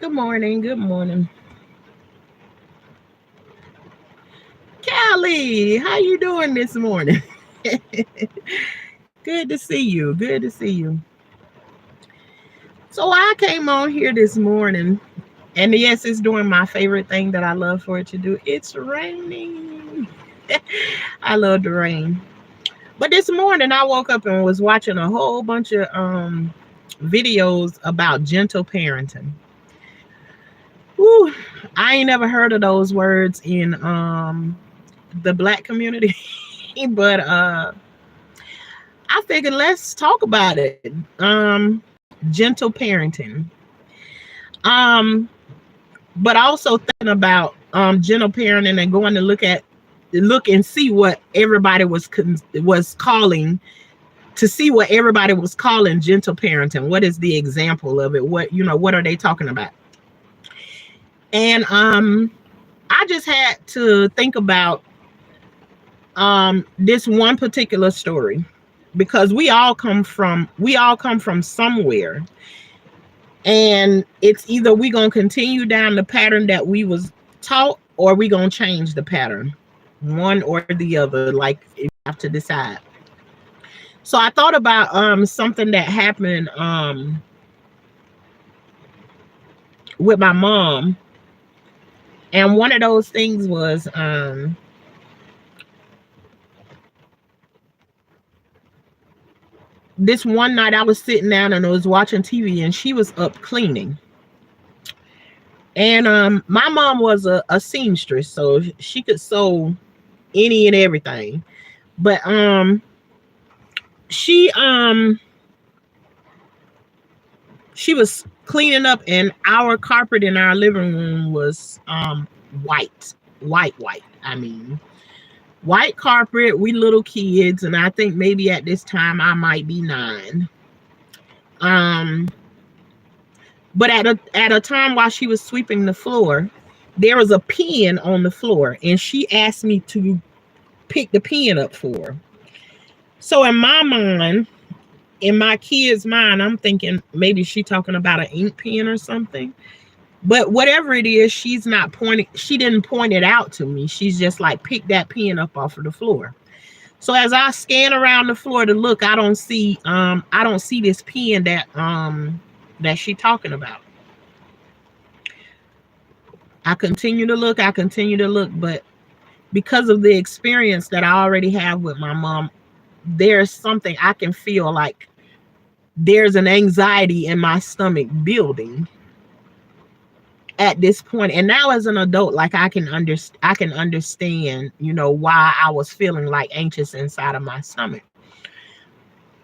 Good morning. Good morning. Callie, how you doing this morning? Good to see you. Good to see you. So I came on here this morning, and yes, it's doing my favorite thing that I love for it to do. It's raining. I love the rain. But this morning I woke up and was watching a whole bunch of videos about gentle parenting. Whew, I ain't never heard of those words in the black community, but I figured let's talk about it. Gentle parenting. Um, but also thinking about gentle parenting and going to look and see what everybody was calling to see what everybody was calling gentle parenting. What is the example of it? What are they talking about? And I just had to think about this one particular story because we all come from somewhere, and it's either we gonna continue down the pattern that we was taught or we gonna change the pattern, one or the other. Like you have to decide. So I thought about something that happened with my mom, and one of those things was this one night I was sitting down and I was watching TV, and she was up cleaning. And my mom was a seamstress, so she could sew any and everything. But she she was cleaning up, and our carpet in our living room was white, white. I mean, white carpet. We little kids, and I think maybe at this time I might be 9. Um, but at a time while she was sweeping the floor, there was a pen on the floor, and she asked me to pick the pen up for her. So in my mind, in my kid's mind, I'm thinking maybe she talking about an ink pen or something. But whatever it is, she didn't point it out to me. She's just like, pick that pen up off of the floor. So as I scan around the floor to look, I don't see this pen that she talking about. I continue to look, but because of the experience that I already have with my mom, there's something I can feel like there's an anxiety in my stomach building at this point. And now as an adult, like I can understand, why I was feeling like anxious inside of my stomach.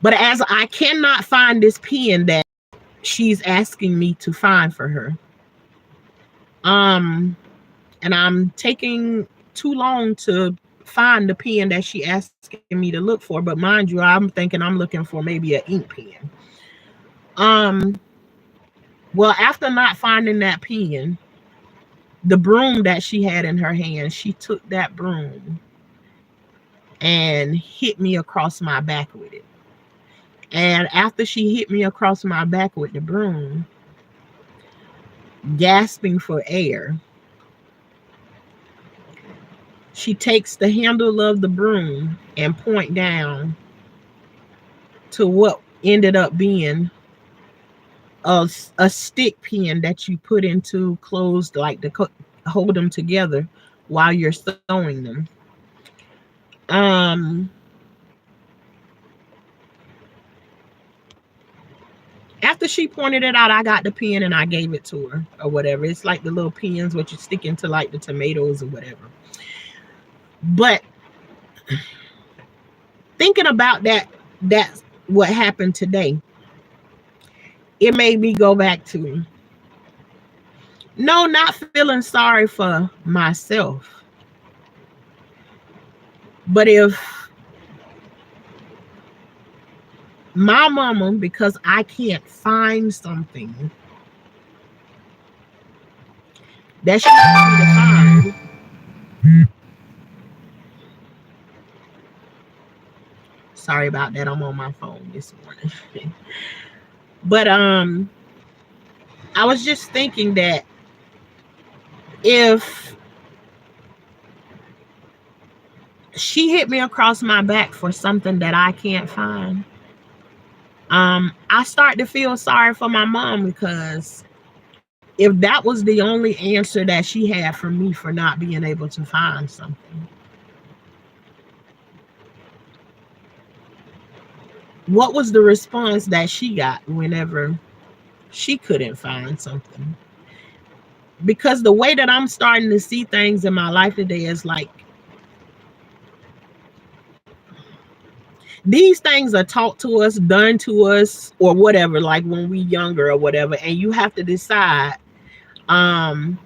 But as I cannot find this pen that she's asking me to find for her, um and I'm taking too long to find the pen that she asking me to look for. But mind you, I'm thinking I'm looking for maybe an ink pen. Um, well, after not finding that pen, the broom that she had in her hand, she took that broom and hit me across my back with it. And after she hit me across my back with the broom, gasping for air, she takes the handle of the broom and point down to what ended up being a stick pin that you put into clothes, like to hold them together while you're sewing them. Um, After she pointed it out, I got the pen and I gave it to her or whatever. It's like the little pins what you stick into like the tomatoes or whatever. But thinking about that's what happened today. It made me go back to, no, not feeling sorry for myself, but if my mama, because I can't find something that she wants me to find. Sorry about that. I'm on my phone this morning. But I was just thinking that if she hit me across my back for something that I can't find, I start to feel sorry for my mom, because if that was the only answer that she had for me for not being able to find something, what was the response that she got whenever she couldn't find something? Because the way that I'm starting to see things in my life today is like, these things are taught to us, done to us, or whatever, like when we younger or whatever, and you have to decide, um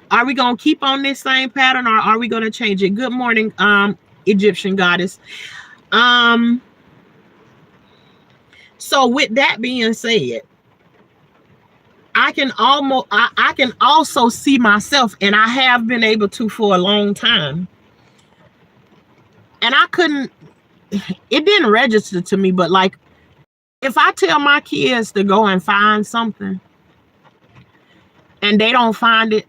are we gonna keep on this same pattern, or are we gonna change it? Good morning, Egyptian goddess. um so with that being said, I can also see myself, and I have been able to for a long time, and I couldn't, it didn't register to me, but like, if I tell my kids to go and find something and they don't find it,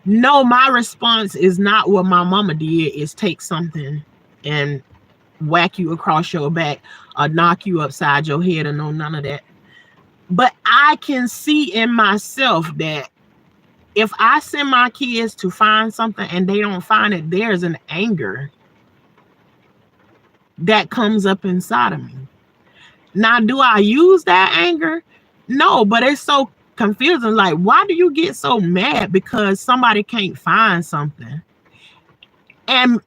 no, my response is not what my mama did, is take something and whack you across your back or knock you upside your head, or no, none of that. But I can see in myself that if I send my kids to find something and they don't find it, there's an anger that comes up inside of me. Now, do I use that anger? No, but it's so confusing. Like, why do you get so mad because somebody can't find something? And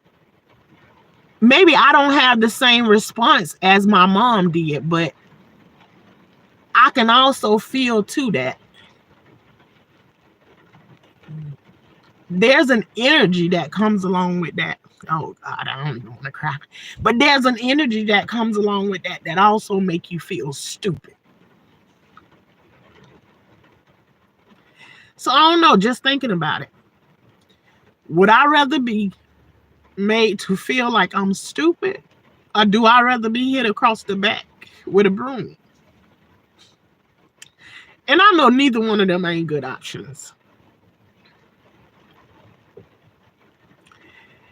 maybe I don't have the same response as my mom did, but I can also feel too that there's an energy that comes along with that. Oh God, I don't even want to cry. But there's an energy that comes along with that also make you feel stupid. So I don't know, just thinking about it. Would I rather be made to feel like I'm stupid, or do I rather be hit across the back with a broom? And I know neither one of them ain't good options.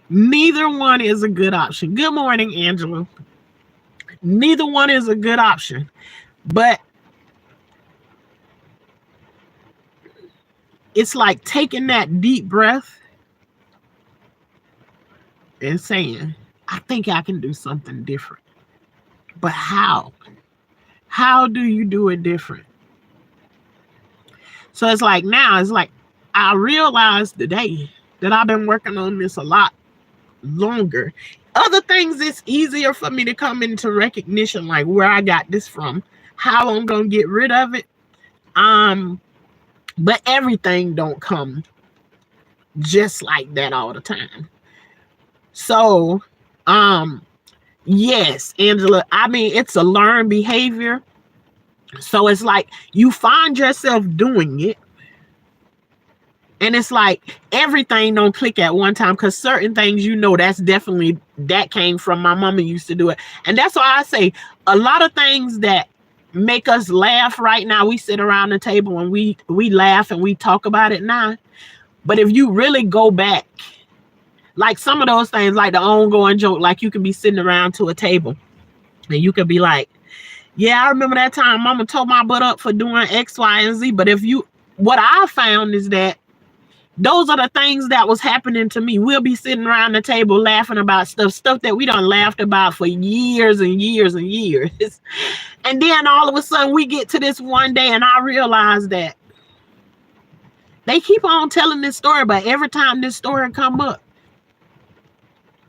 Neither one is a good option. Good morning, Angela. Neither one is a good option. But it's like taking that deep breath and saying, I think I can do something different. But how? How do you do it different? So it's like, now it's like, I realized today that I've been working on this a lot longer. Other things, it's easier for me to come into recognition, like where I got this from, how I'm gonna get rid of it. But everything don't come just like that all the time. So yes, Angela, I mean, it's a learned behavior. So it's like you find yourself doing it, and it's like everything don't click at one time, because certain things, that's definitely, that came from my mama used to do it. And that's why I say a lot of things that make us laugh right now, we sit around the table and we laugh and we talk about it now. But if you really go back, like some of those things, like the ongoing joke, like you can be sitting around to a table and you could be like, yeah, I remember that time mama tore my butt up for doing X, Y, and Z. But what I found is that those are the things that was happening to me. We'll be sitting around the table laughing about stuff that we done laughed about for years and years and years. And then all of a sudden we get to this one day and I realize that they keep on telling this story, but every time this story come up,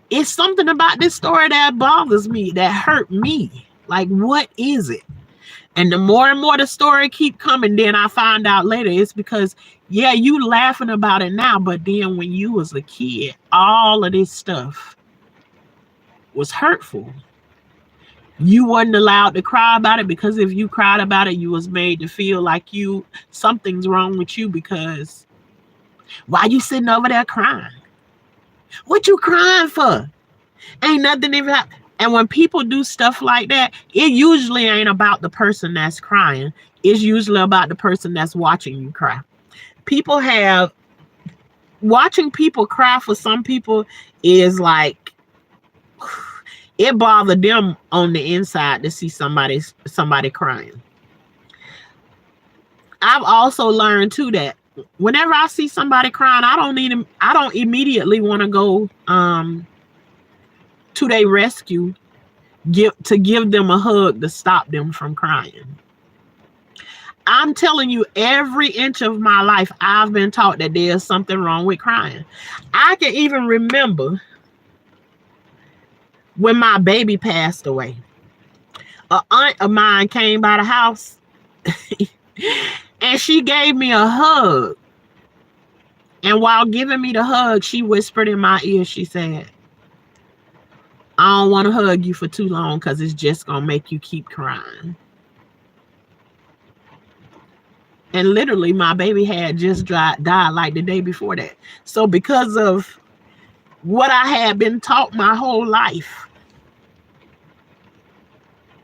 it's something about this story that bothers me, that hurt me. Like, what is it? And the more and more the story keep coming, then I find out later it's because, yeah, you laughing about it now, but then when you was a kid, all of this stuff was hurtful. You wasn't allowed to cry about it, because if you cried about it, you was made to feel like something's wrong with you, because why you sitting over there crying? What you crying for? Ain't nothing even happened. And when people do stuff like that, it usually ain't about the person that's crying. It's usually about the person that's watching you cry. People have watching people cry for some people is like it bothered them on the inside to see somebody crying. I've also learned too that whenever I see somebody crying, I don't immediately want to go to their rescue, give them a hug to stop them from crying. I'm telling you, every inch of my life, I've been taught that there's something wrong with crying. I can even remember when my baby passed away. An aunt of mine came by the house and she gave me a hug. And while giving me the hug, she whispered in my ear, she said, I don't want to hug you for too long because it's just going to make you keep crying. And literally, my baby had just died like the day before that. So because of what I had been taught my whole life,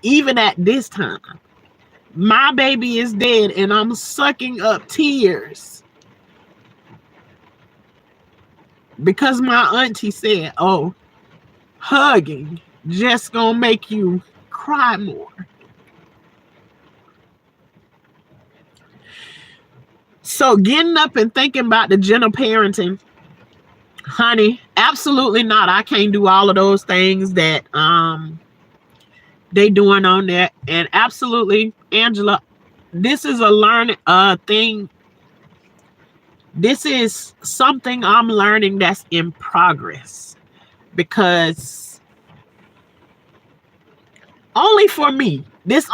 even at this time, my baby is dead and I'm sucking up tears because my auntie said, oh, hugging just gonna make you cry more. So getting up and thinking about the gentle parenting, honey, absolutely not. I can't do all of those things that they doing on there. And absolutely, Angela, this is a learning thing. This is something I'm learning that's in progress, because only for me, this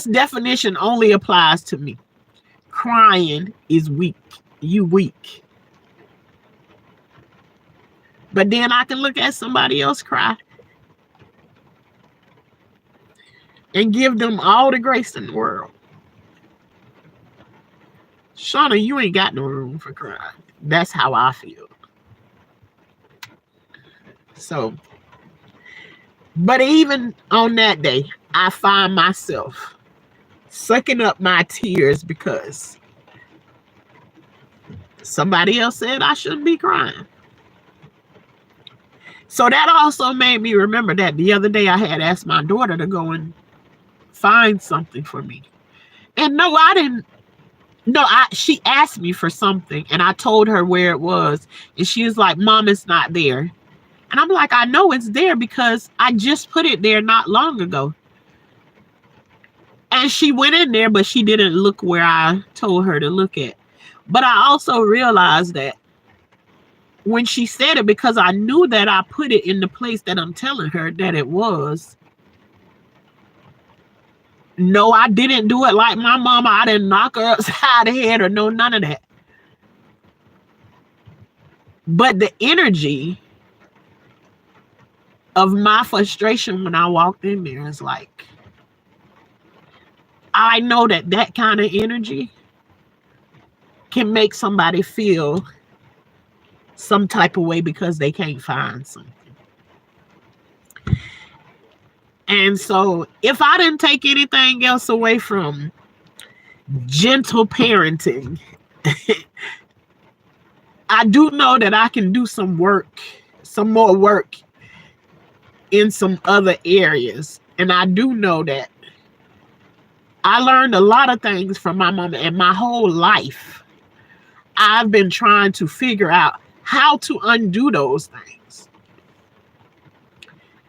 definition only applies to me. Crying is weak. You weak. But then I can look at somebody else cry and give them all the grace in the world. Shauna, you ain't got no room for crying. That's how I feel. So, but even on that day, I find myself sucking up my tears because somebody else said I shouldn't be crying. So that also made me remember that the other day I had asked my daughter to go and find something for me. And no, I didn't. No, she asked me for something and I told her where it was. And she was like, Mom, it's not there. And I'm like, I know it's there because I just put it there not long ago. And she went in there, but she didn't look where I told her to look at. But I also realized that when she said it, because I knew that I put it in the place that I'm telling her that it was. No, I didn't do it like my mama. I didn't knock her upside the head or no, none of that. But the energy of my frustration when I walked in there is like, I know that kind of energy can make somebody feel some type of way because they can't find something. And so if I didn't take anything else away from gentle parenting, I do know that I can do some more work in some other areas. And I do know that I learned a lot of things from my mama, and my whole life I've been trying to figure out how to undo those things.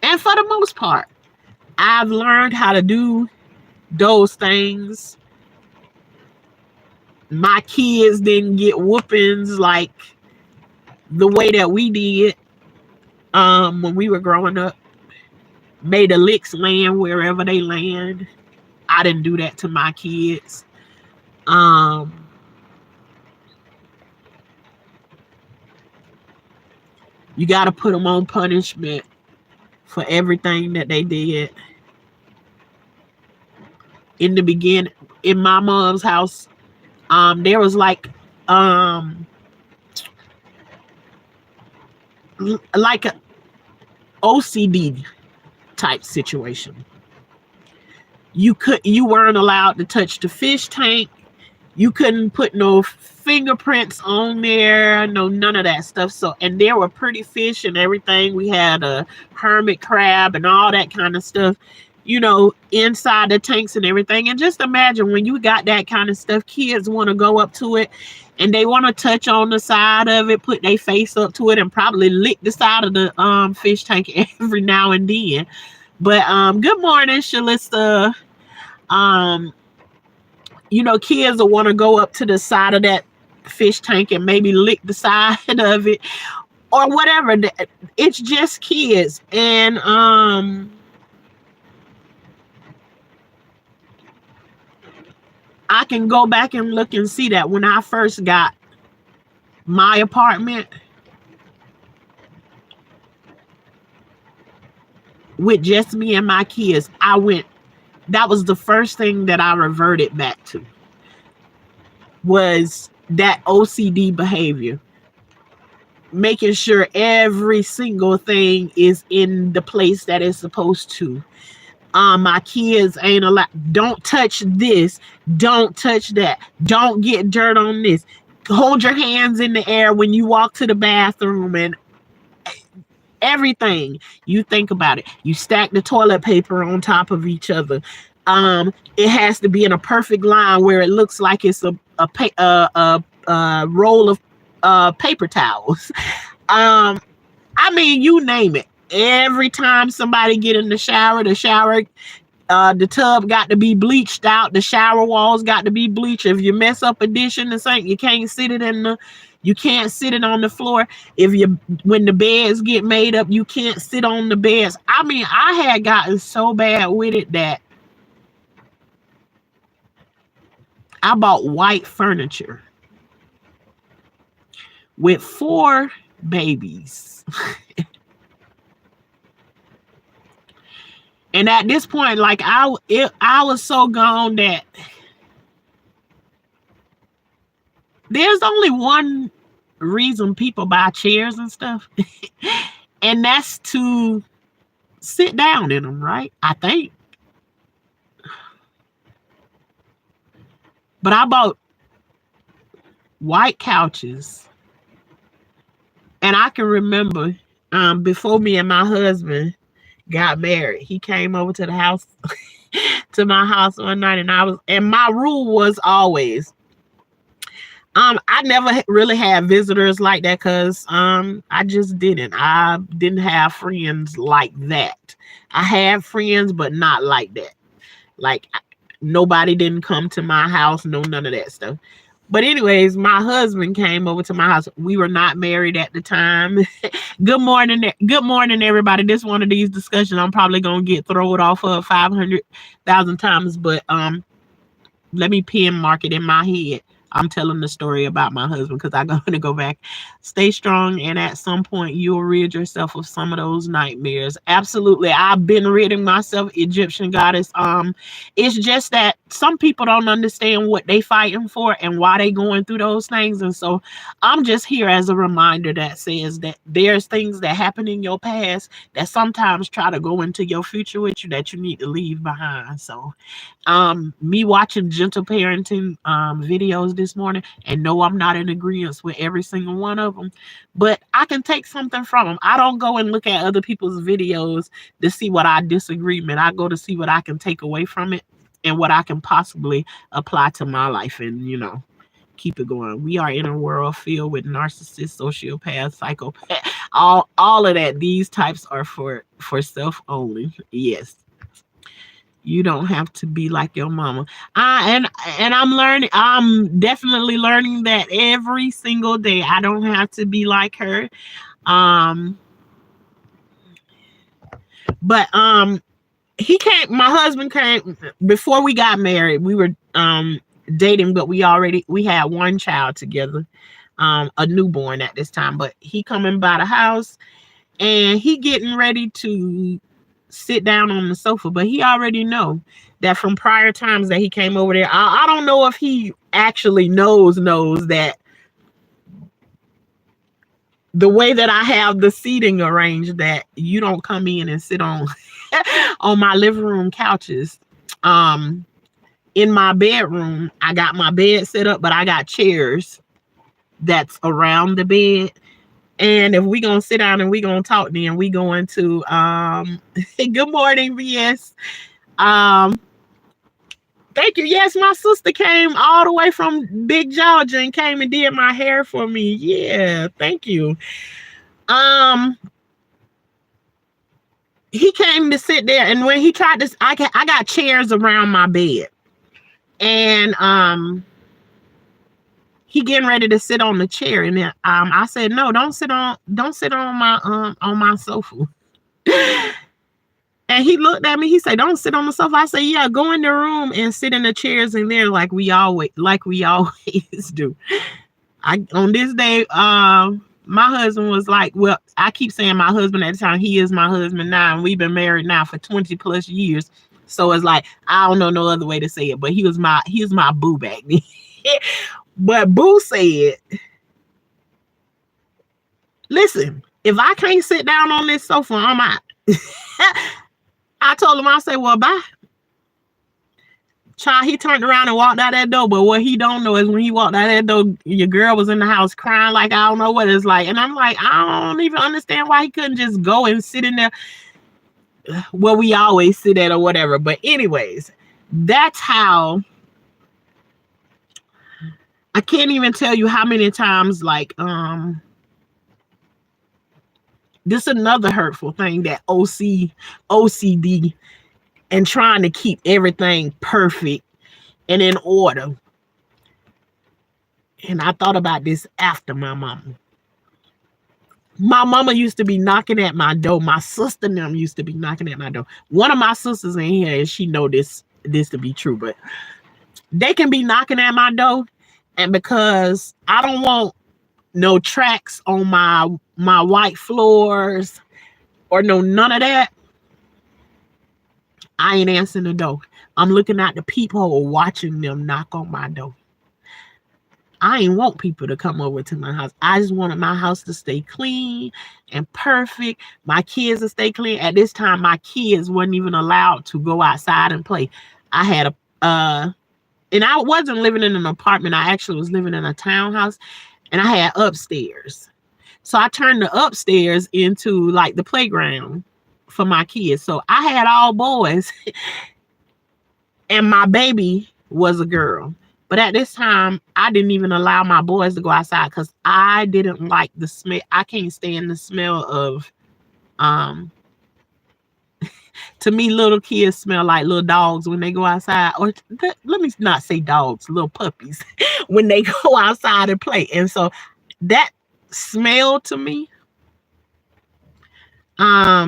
And for the most part, I've learned how to do those things. My kids didn't get whoopings like the way that we did when we were growing up. May the licks land wherever they land. I didn't do that to my kids. You got to put them on punishment for everything that they did. In the beginning, in my mom's house, there was like a OCD type situation. You weren't allowed to touch the fish tank. You couldn't put no fingerprints on there, no none of that stuff. So, and there were pretty fish and everything. We had a hermit crab and all that kind of stuff, you know, inside the tanks and everything. And just imagine when you got that kind of stuff, kids want to go up to it and they want to touch on the side of it, put their face up to it, and probably lick the side of the fish tank every now and then. But good morning, Shalissa. You know, kids will want to go up to the side of that fish tank and maybe lick the side of it or whatever. It's just kids. And I can go back and look and see that when I first got my apartment with just me and my kids, that was the first thing that I reverted back to, was that OCD behavior. Making sure every single thing is in the place that it's supposed to. My kids ain't allowed, don't touch this, don't touch that, don't get dirt on this. Hold your hands in the air when you walk to the bathroom, and everything. You think about it. You stack the toilet paper on top of each other. It has to be in a perfect line where it looks like it's a roll of paper towels. I mean, you name it. Every time somebody get in the shower, the tub got to be bleached out. The shower walls got to be bleached. If you mess up a dish in the sink, you can't sit it on the floor. When the beds get made up, you can't sit on the beds. I mean, I had gotten so bad with it that I bought white furniture with 4 babies. And at this point, like I was so gone that there's only one reason people buy chairs and stuff, and that's to sit down in them, right? I think. But I bought white couches, and I can remember before me and my husband got married, he came over to the house to my house one night, and my rule was always, I never really had visitors like that because I just didn't. I didn't have friends like that. I had friends, but not like that. Like, nobody didn't come to my house, none of that stuff. But anyways, my husband came over to my house. We were not married at the time. Good morning, everybody. This one of these discussions I'm probably gonna get thrown off of 500,000 times, but let me pin mark it in my head. I'm telling the story about my husband because I'm going to go back. Stay strong, and at some point you'll rid yourself of some of those nightmares. Absolutely. I've been ridding myself, Egyptian goddess. It's just that some people don't understand what they fighting for and why they going through those things. And so I'm just here as a reminder that says that there's things that happen in your past that sometimes try to go into your future with you that you need to leave behind. So me watching gentle parenting videos this morning, and no, I'm not in agreement with every single one of them, but I can take something from them. I don't go and look at other people's videos to see what I disagree with. I go to see what I can take away from it and what I can possibly apply to my life and, keep it going. We are in a world filled with narcissists, sociopaths, psychopaths, all of that. These types are for self only. Yes. You don't have to be like your mama. And I'm definitely learning that every single day. I don't have to be like her. But my husband came before we got married. We were dating, but we had one child together, a newborn at this time. But he coming by the house and he getting ready to sit down on the sofa, but he already know that from prior times that he came over there. I don't know if he actually knows that the way that I have the seating arranged, that you don't come in and sit on on my living room couches. In my bedroom, I got my bed set up, but I got chairs that's around the bed. And if we gonna sit down and we gonna talk, then we going to good morning, VS. Thank you. Yes, my sister came all the way from Big Georgia and came and did my hair for me. Yeah, thank you. He came to sit there, and when he tried this, I got chairs around my bed, and he getting ready to sit on the chair, and then I said, no, don't sit on my sofa. And he looked at me, he said, don't sit on the sofa. I said, yeah, go in the room and sit in the chairs in there like we always do. On this day, my husband was like, well, I keep saying my husband at the time, he is my husband now, and we've been married now for 20 plus years. So it's like, I don't know no other way to say it, but he was my boo back then. But Boo said, listen, if I can't sit down on this sofa, I'm out. I told him, I said, well, bye. Child, he turned around and walked out that door. But what he don't know is when he walked out that door, your girl was in the house crying like I don't know what it's like. And I'm like, I don't even understand why he couldn't just go and sit in there where we always sit at or whatever. But anyways, that's how. I can't even tell you how many times, like, this is another hurtful thing, that OCD, and trying to keep everything perfect and in order. And I thought about this after my mama. My mama used to be knocking at my door. My sister and them used to be knocking at my door. One of my sisters in here, and she know this to be true, but they can be knocking at my door. And because I don't want no tracks on my white floors or none of that, I ain't answering the door. I'm looking at the peephole watching them knock on my door. I ain't want people to come over to my house. I just wanted my house to stay clean and perfect. My kids to stay clean. At this time, my kids weren't even allowed to go outside and play. I had and I wasn't living in an apartment. I actually was living in a townhouse, and I had upstairs. So I turned the upstairs into like the playground for my kids. So I had all boys, and my baby was a girl. But at this time, I didn't even allow my boys to go outside because I didn't like the smell. I can't stand the smell of, to me, little kids smell like little dogs when they go outside. Or let me not say dogs, little puppies when they go outside and play. And so that smell to me, I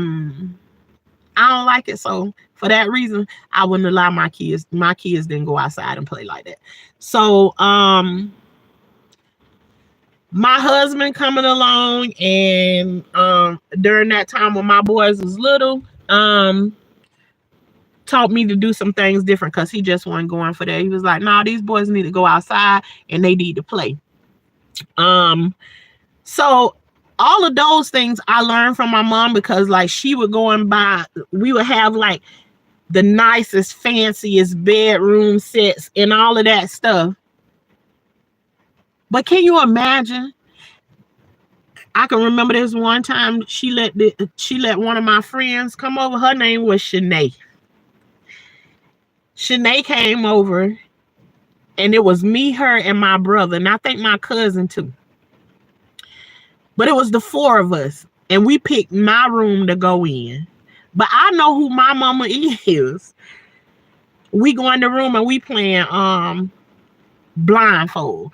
don't like it. So for that reason, I wouldn't allow my kids didn't go outside and play like that. So my husband coming along, and during that time when my boys was little, taught me to do some things different because he just wasn't going for that. He was like, nah, these boys need to go outside and they need to play. So all of those things I learned from my mom, because like she would go and buy, we would have like the nicest, fanciest bedroom sets and all of that stuff. But can you imagine? I can remember this one time she let one of my friends come over. Her name was Shanae. Shanae came over, and it was me, her, and my brother, and I think my cousin too. But it was the four of us, and we picked my room to go in. But I know who my mama is. We go in the room and we playing blindfold.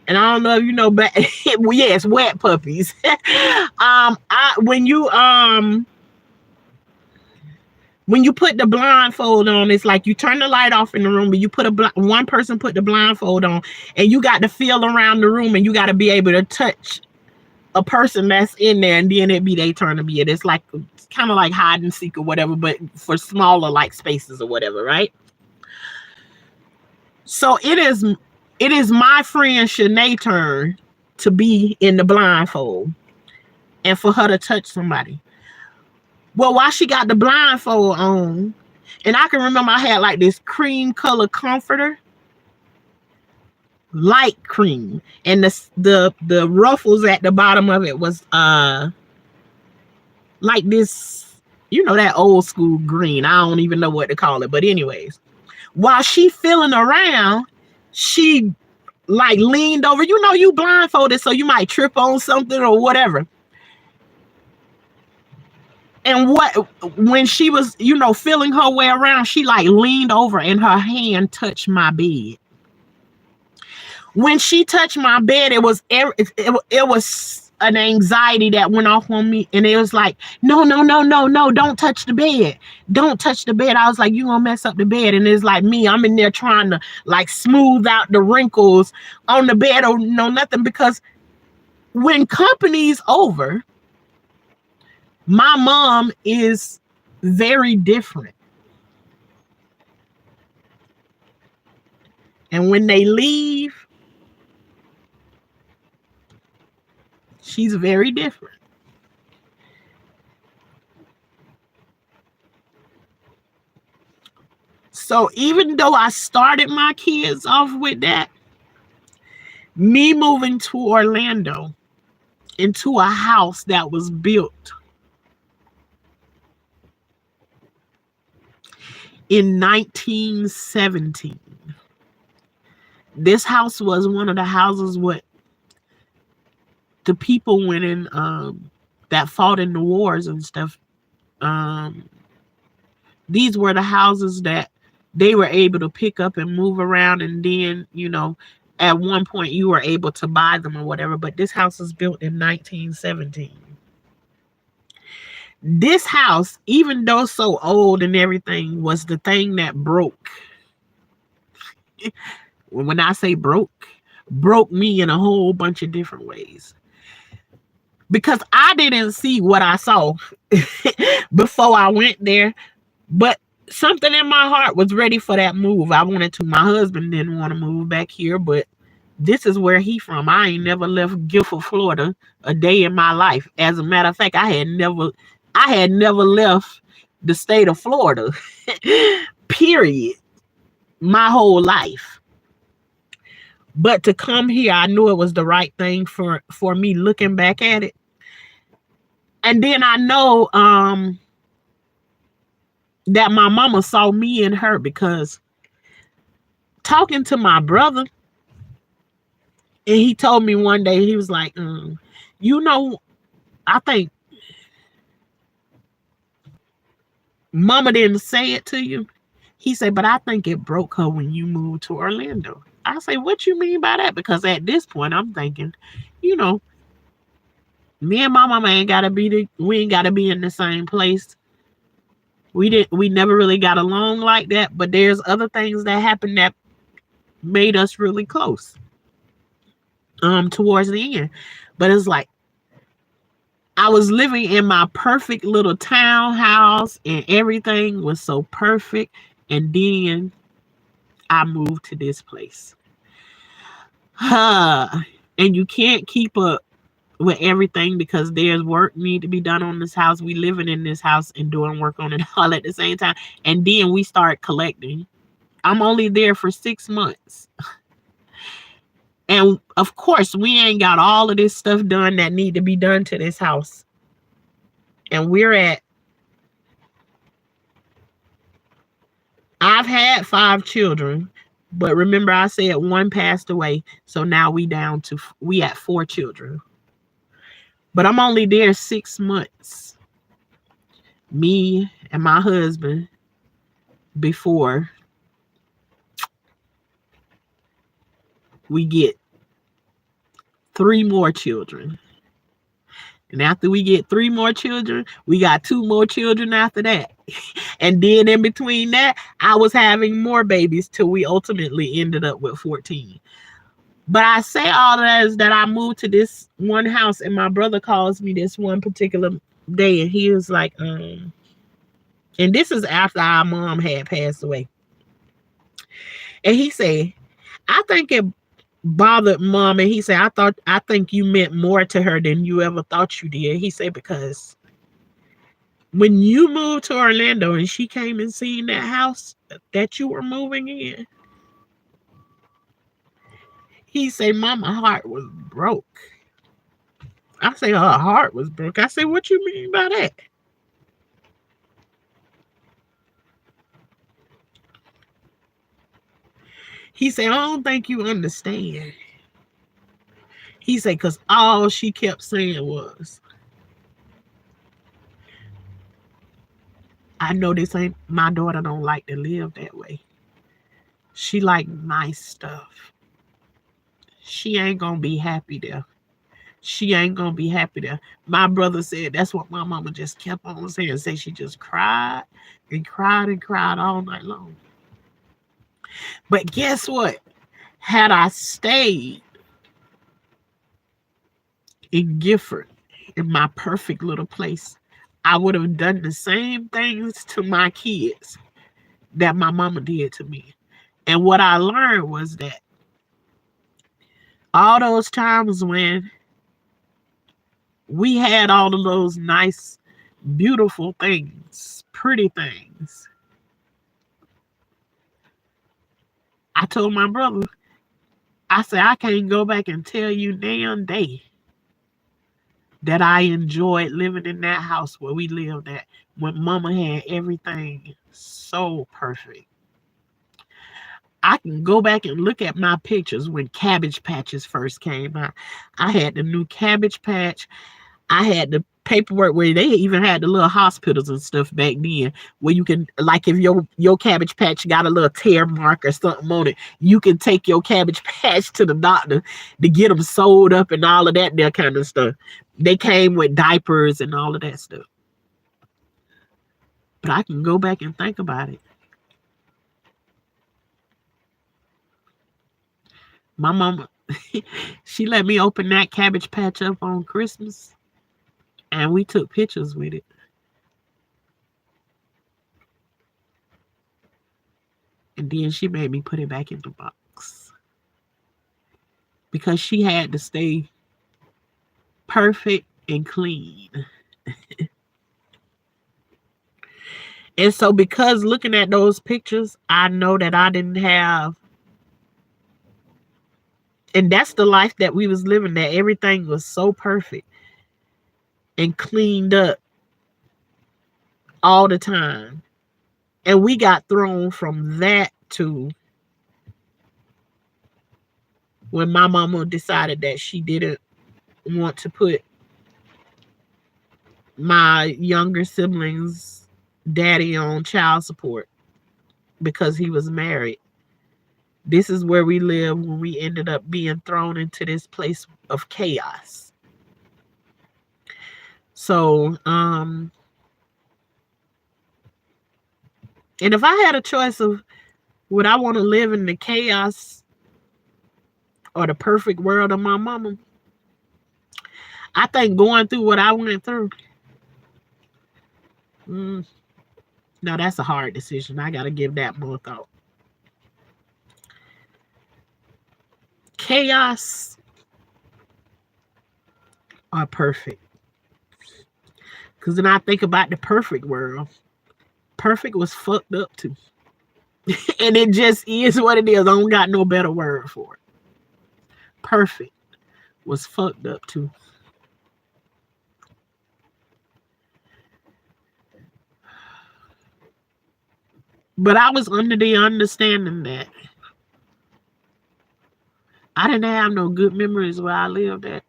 And I don't know if you know, but yes, wet puppies. When you put the blindfold on, it's like you turn the light off in the room, but you put one person put the blindfold on, and you got to feel around the room, and you got to be able to touch a person that's in there, and then it be their turn to be it. It's like kind of like hide and seek or whatever, but for smaller like spaces or whatever, right? So it is my friend Shanae turn to be in the blindfold and for her to touch somebody. Well, while she got the blindfold on, and I can remember I had like this cream color comforter, light cream, and the ruffles at the bottom of it was like this, that old school green. I don't even know what to call it, but anyways, while she feeling around, she like leaned over. You blindfolded, so you might trip on something or whatever. And when she was, feeling her way around, she like leaned over and her hand touched my bed. When she touched my bed, it was an anxiety that went off on me, and it was like, no, don't touch the bed. Don't touch the bed. I was like, you gonna mess up the bed. And it's like me, I'm in there trying to like smooth out the wrinkles on the bed or no nothing, because when company's over, my mom is very different. And when they leave, she's very different. So even though I started my kids off with that, me moving to Orlando into a house that was built in 1917. This house was one of the houses what the people went in that fought in the wars and stuff. These were the houses that they were able to pick up and move around, and then, at one point you were able to buy them or whatever. But this house was built in 1917. This house, even though so old and everything, was the thing that broke. When I say broke me in a whole bunch of different ways. Because I didn't see what I saw before I went there. But something in my heart was ready for that move. I wanted to. My husband didn't want to move back here, but this is where he from. I ain't never left Guilford, Florida a day in my life. As a matter of fact, I had never left the state of Florida, period, my whole life. But to come here, I knew it was the right thing for me looking back at it. And then I know that my mama saw me and her, because talking to my brother, and he told me one day, he was like, I think mama didn't say it to you. He said, but I think it broke her when you moved to Orlando. I say, what you mean by that? Because at this point, I'm thinking, me and my mama ain't gotta be in the same place. We never really got along like that, but there's other things that happened that made us really close towards the end. But it's like I was living in my perfect little townhouse and everything was so perfect, and then I moved to this place. And you can't keep up with everything because there's work need to be done on this house. We living in this house and doing work on it all at the same time. And then we start collecting. I'm only there for 6 months. And of course, we ain't got all of this stuff done that need to be done to this house. And I've had 5 children, but remember I said 1 passed away. So now we at 4 children. But I'm only there 6 months. Me and my husband before we get 3 more children. And after we get 3 more children, we got 2 more children after that. And then in between that, I was having more babies till we ultimately ended up with 14. But I say all of that is that I moved to this one house, and my brother calls me this one particular day, and he was like, and this is after our mom had passed away. And he said, I think it bothered mom. And he said, I think you meant more to her than you ever thought you did. He said, because When you moved to Orlando and she came and seen that house that you were moving in, he said, Mama heart was broke. I say her heart was broke. I said, what you mean by that? He said, I don't think you understand. He said, because all she kept saying was, I know this ain't, my daughter don't like to live that way. She like nice stuff. She ain't gonna be happy there. She ain't gonna be happy there. My brother said that's what my mama just kept on saying. Say she just cried and cried and cried all night long. But guess what? Had I stayed in Gifford, in my perfect little place, I would have done the same things to my kids that my mama did to me. And what I learned was that all those times when we had all of those nice, beautiful things, pretty things, I told my brother, I said, I can't go back and tell you damn day that I enjoyed living in that house where we lived at when mama had everything so perfect. I can go back and look at my pictures when Cabbage Patches first came out. I had the new Cabbage Patch. I had the paperwork where they even had the little hospitals and stuff back then where you can, like, if your Cabbage Patch got a little tear mark or something on it, you can take your Cabbage Patch to the doctor to get them sewed up and all of that there kind of stuff. They came with diapers and all of that stuff. But I can go back and think about it. My mama, she let me open that Cabbage Patch up on Christmas, and we took pictures with it. And then she made me put it back in the box because she had to stay perfect and clean. And so, because looking at those pictures, I know that I didn't have, and that's the life that we was living, that everything was so perfect and cleaned up all the time. And we got thrown from that to when my mama decided that she didn't want to put my younger siblings' daddy on child support because he was married. This is where we live when we ended up being thrown into this place of chaos. So, and if I had a choice of would I want to live in the chaos or the perfect world of my mama, I think going through what I went through, no, that's a hard decision. I got to give that more thought. Chaos or perfect? Because then I think about the perfect world. Perfect was fucked up too. And it just is what it is. I don't got no better word for it. Perfect was fucked up too. But I was under the understanding that I didn't have no good memories where I lived at.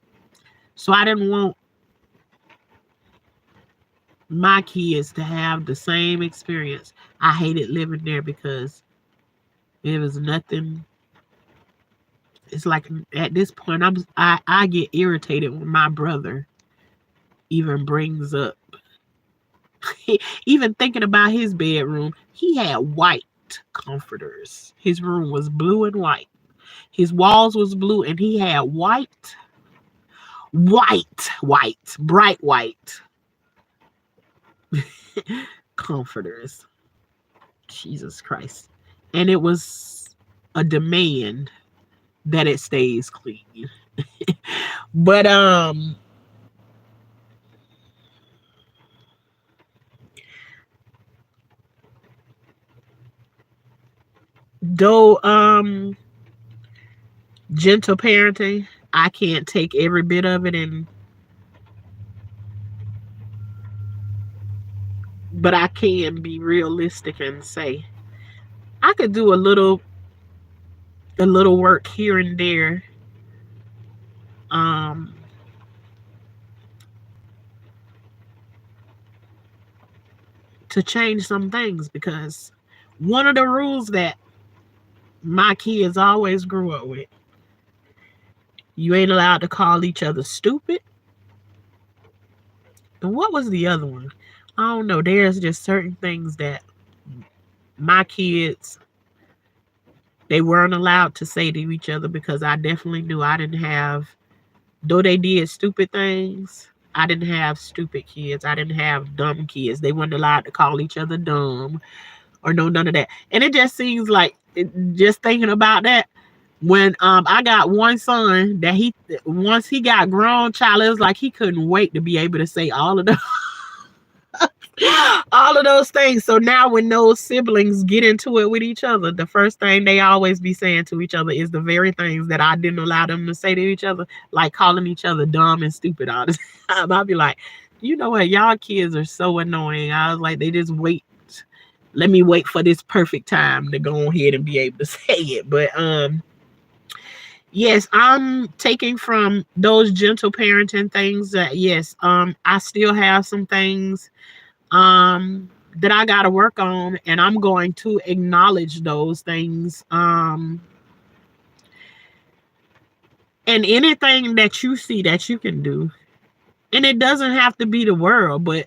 So I didn't want my kids to have the same experience. I hated living there because there was nothing. It's like at this point I get irritated when my brother even brings up even thinking about his bedroom. He had white comforters. His room was blue and white. His walls was blue and he had white, bright white comforters. Jesus Christ. And it was a demand that it stays clean. But Though gentle parenting, I can't take every bit of it, and but I can be realistic and say I could do a little work here and there, um to change some things, because one of the rules that my kids always grew up with, you ain't allowed to call each other stupid. And what was the other one? I don't know. There's just certain things that my kids, they weren't allowed to say to each other, because I definitely knew I didn't have, though they did stupid things, I didn't have stupid kids. I didn't have dumb kids. They weren't allowed to call each other dumb or no, none of that. And it just seems like, just thinking about that, when I got one son that he, once he got grown, child, it was like he couldn't wait to be able to say all of the all of those things. So now when those siblings get into it with each other, the first thing they always be saying to each other is the very things that I didn't allow them to say to each other, like calling each other dumb and stupid all the time. I'll be like, you know what, y'all kids are so annoying. I was like, they just wait. Let me wait for this perfect time to go ahead and be able to say it. But yes, I'm taking from those gentle parenting things that, yes, I still have some things that I got to work on, and I'm going to acknowledge those things. And anything that you see that you can do, and it doesn't have to be the world, but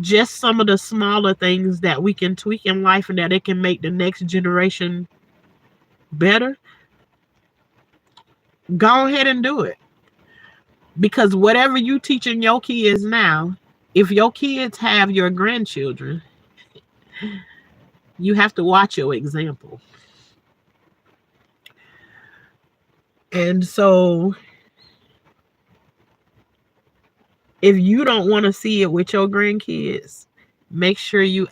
just some of the smaller things that we can tweak in life and that it can make the next generation better, go ahead and do it. Because whatever you teaching your kids now, if your kids have your grandchildren, you have to watch your example. And so if you don't want to see it with your grandkids, make sure you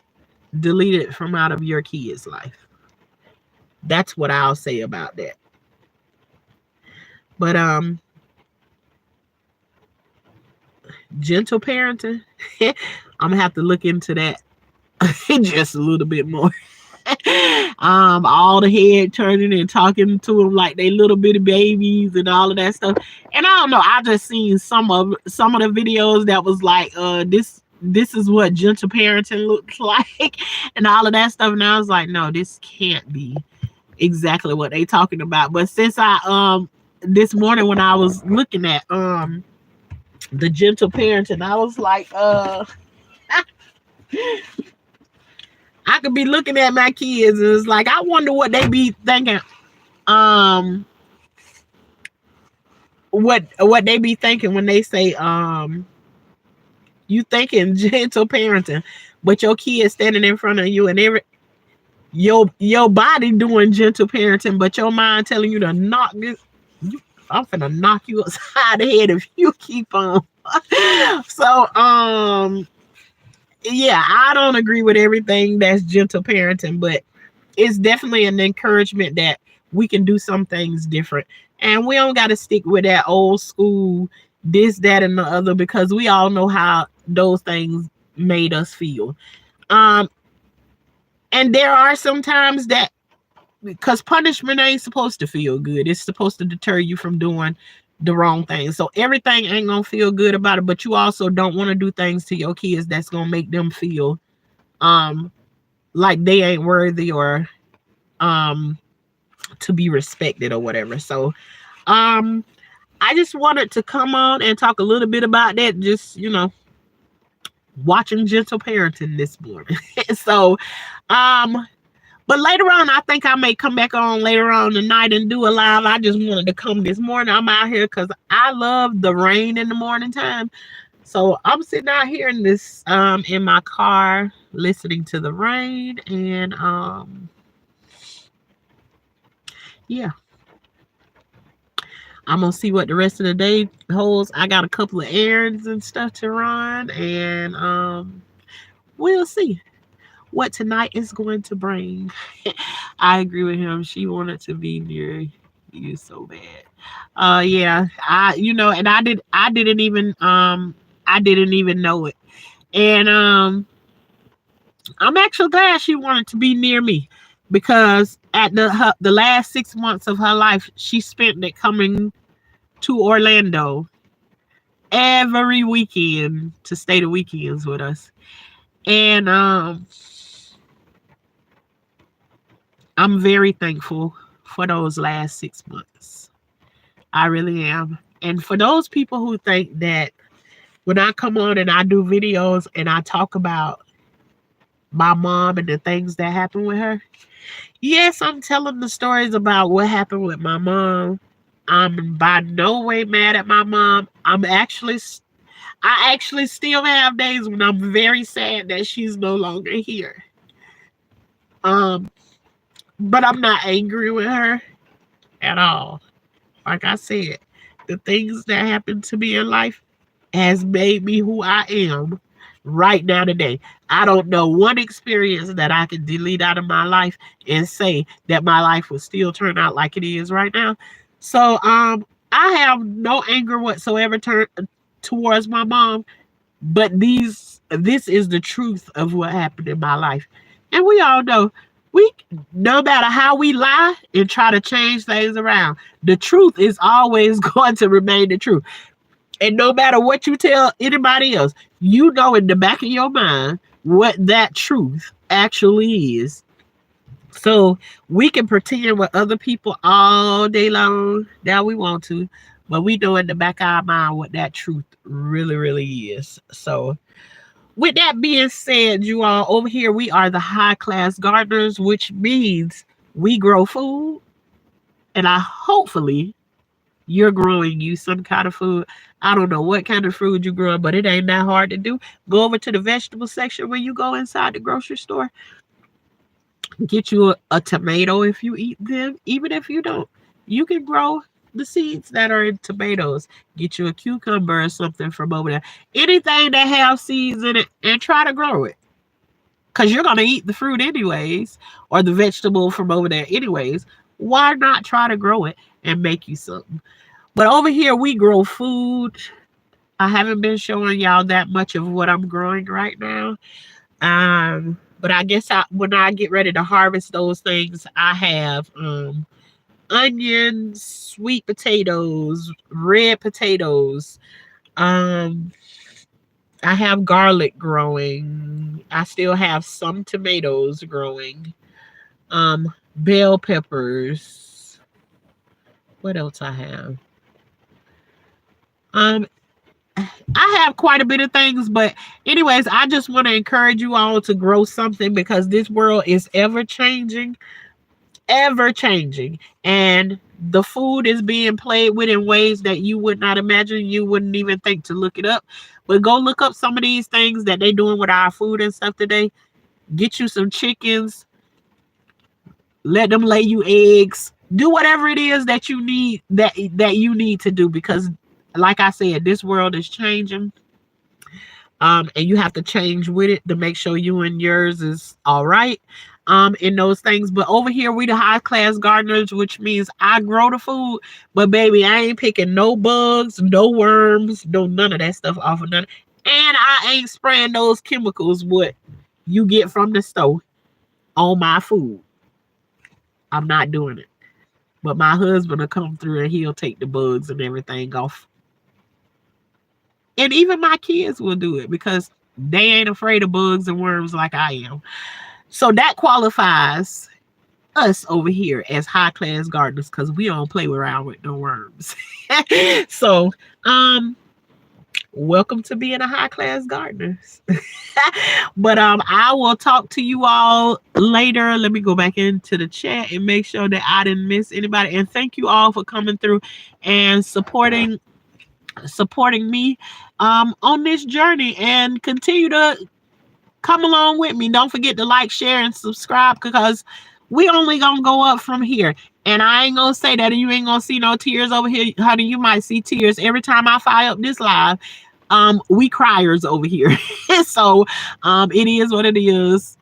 delete it from out of your kids' life. That's what I'll say about that. But gentle parenting, I'm gonna have to look into that just a little bit more. All the head turning and talking to them like they little bitty babies and all of that stuff. And I don't know, I just seen some of the videos that was like, this is what gentle parenting looks like and all of that stuff. And I was like, no, this can't be exactly what they talking about. But since I this morning when I was looking at the gentle parenting, I was like, I could be looking at my kids and it's like, I wonder what they be thinking. What they be thinking when they say, you thinking gentle parenting, but your kid standing in front of you and your body doing gentle parenting, but your mind telling you to knock this. I'm finna knock you upside the head if you keep on. So yeah, I don't agree with everything that's gentle parenting, but it's definitely an encouragement that we can do some things different. And we don't got to stick with that old school, this, that, and the other, because we all know how those things made us feel. And there are some times that, because punishment ain't supposed to feel good. It's supposed to deter you from doing the wrong thing. So everything ain't gonna feel good about it, but you also don't want to do things to your kids that's gonna make them feel like they ain't worthy or to be respected or whatever. So I just wanted to come on and talk a little bit about that, just watching gentle parenting this morning. So but later on, I think I may come back on later on tonight and do a live. I just wanted to come this morning. I'm out here because I love the rain in the morning time. So I'm sitting out here in this in my car listening to the rain, and yeah, I'm gonna see what the rest of the day holds. I got a couple of errands and stuff to run, and we'll see what tonight is going to bring. I agree with him. She wanted to be near you so bad. Yeah, and I didn't even know it. And I'm actually glad she wanted to be near me because at the last 6 months of her life, she spent it coming to Orlando every weekend to stay the weekends with us. And I'm very thankful for those last 6 months. I really am. And for those people who think that when I come on and I do videos and I talk about my mom and the things that happened with her, yes, I'm telling the stories about what happened with my mom. I'm by no way mad at my mom. I actually still have days when I'm very sad that she's no longer here. Um, but I'm not angry with her at all. Like I said, the things that happened to me in life has made me who I am right now today. I don't know one experience that I can delete out of my life and say that my life will still turn out like it is right now. So I have no anger whatsoever towards my mom, but this is the truth of what happened in my life. And we all know we no matter how we lie and try to change things around, the truth is always going to remain the truth. And no matter what you tell anybody else, you know in the back of your mind what that truth actually is. So we can pretend with other people all day long that we want to, but we know in the back of our mind what that truth really, really is. So with that being said, you all, over here we are the high class gardeners, which means we grow food, and I hopefully you're growing you some kind of food. I don't know what kind of food you're growing, but it ain't that hard to do. Go over to the vegetable section when you go inside the grocery store. Get you a tomato if you eat them. Even if you don't, you can grow the seeds that are in tomatoes. Get you a cucumber or something from over there. Anything that have seeds in it, and try to grow it. Because you're going to eat the fruit anyways, or the vegetable from over there anyways. Why not try to grow it and make you something? But over here, we grow food. I haven't been showing y'all that much of what I'm growing right now. But I guess when I get ready to harvest those things, I have onions, sweet potatoes, red potatoes. I have garlic growing. I still have some tomatoes growing. Bell peppers. What else I have? I have quite a bit of things, but anyways, I just want to encourage you all to grow something because this world is ever changing, and the food is being played with in ways that you would not imagine. You wouldn't even think to look it up. But go look up some of these things that they're doing with our food and stuff today. Get you some chickens, let them lay you eggs. Do whatever it is that you need that you need to do, because like I said, this world is changing. And you have to change with it to make sure you and yours is all right in those things. But over here, we the high class gardeners, which means I grow the food, but baby, I ain't picking no bugs, no worms, no none of that stuff off of none. And I ain't spraying those chemicals what you get from the store on my food. I'm not doing it. But my husband will come through and he'll take the bugs and everything off. And even my kids will do it because they ain't afraid of bugs and worms like I am. So that qualifies us over here as high class gardeners because we don't play around with no worms. So, welcome to being a high class gardener. But I will talk to you all later. Let me go back into the chat and make sure that I didn't miss anybody. And thank you all for coming through and supporting me on this journey, and continue to come along with me. Don't forget to like, share, and subscribe because we only gonna go up from here. And I ain't gonna say that you ain't gonna see no tears over here, honey. You might see tears every time I fire up this live. We criers over here. So it is what it is.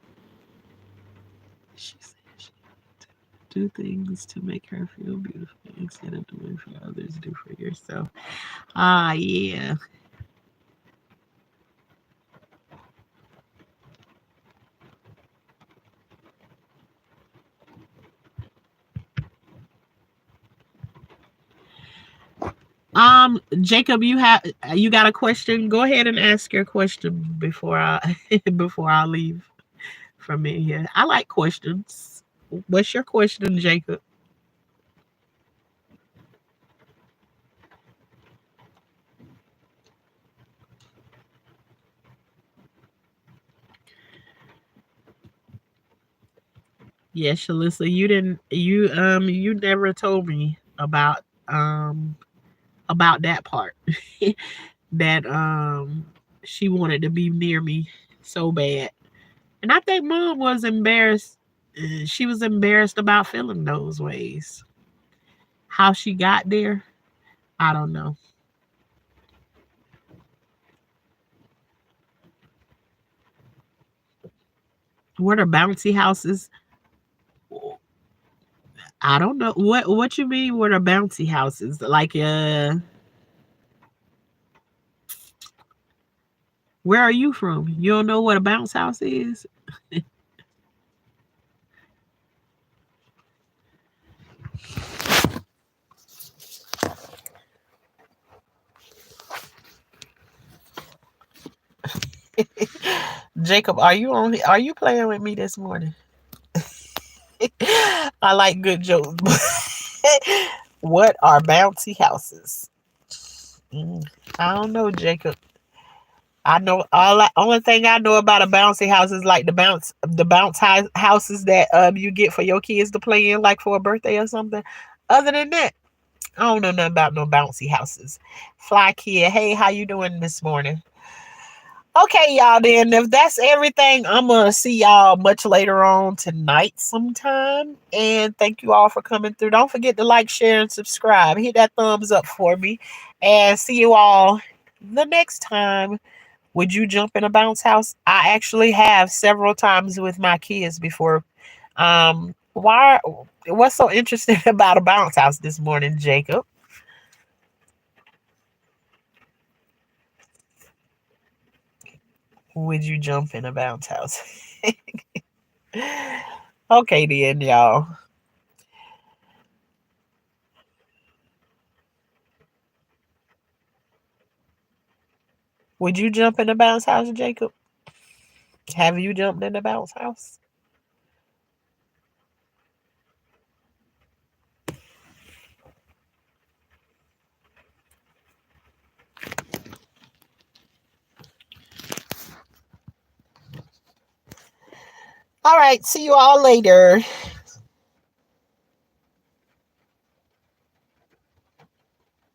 Do things to make her feel beautiful instead of doing for others, do for yourself. Ah, yeah. Jacob, you got a question? Go ahead and ask your question before I before I leave from in here. I like questions. What's your question, Jacob? Yeah, Shalissa, you never told me about that part. That she wanted to be near me so bad. And I think mom was embarrassed. She was embarrassed about feeling those ways. How she got there, I don't know. What are bouncy houses? I don't know. What you mean what are bouncy houses? Like where are you from? You don't know what a bounce house is? Jacob, are you playing with me this morning? I like good jokes. What are bouncy houses? Mm, I don't know, Jacob. I know only thing I know about a bouncy house is like the bounce houses that you get for your kids to play in, like for a birthday or something. Other than that, I don't know nothing about no bouncy houses. Fly kid, hey, how you doing this morning? Okay, y'all. Then if that's everything, I'm gonna see y'all much later on tonight sometime. And thank you all for coming through. Don't forget to like, share, and subscribe. Hit that thumbs up for me. And see you all the next time. Would you jump in a bounce house? I actually have several times with my kids before. Why? What's so interesting about a bounce house this morning, Jacob? Would you jump in a bounce house? Okay, then, y'all. Would you jump in a bounce house, Jacob? Have you jumped in a bounce house? All right. See you all later.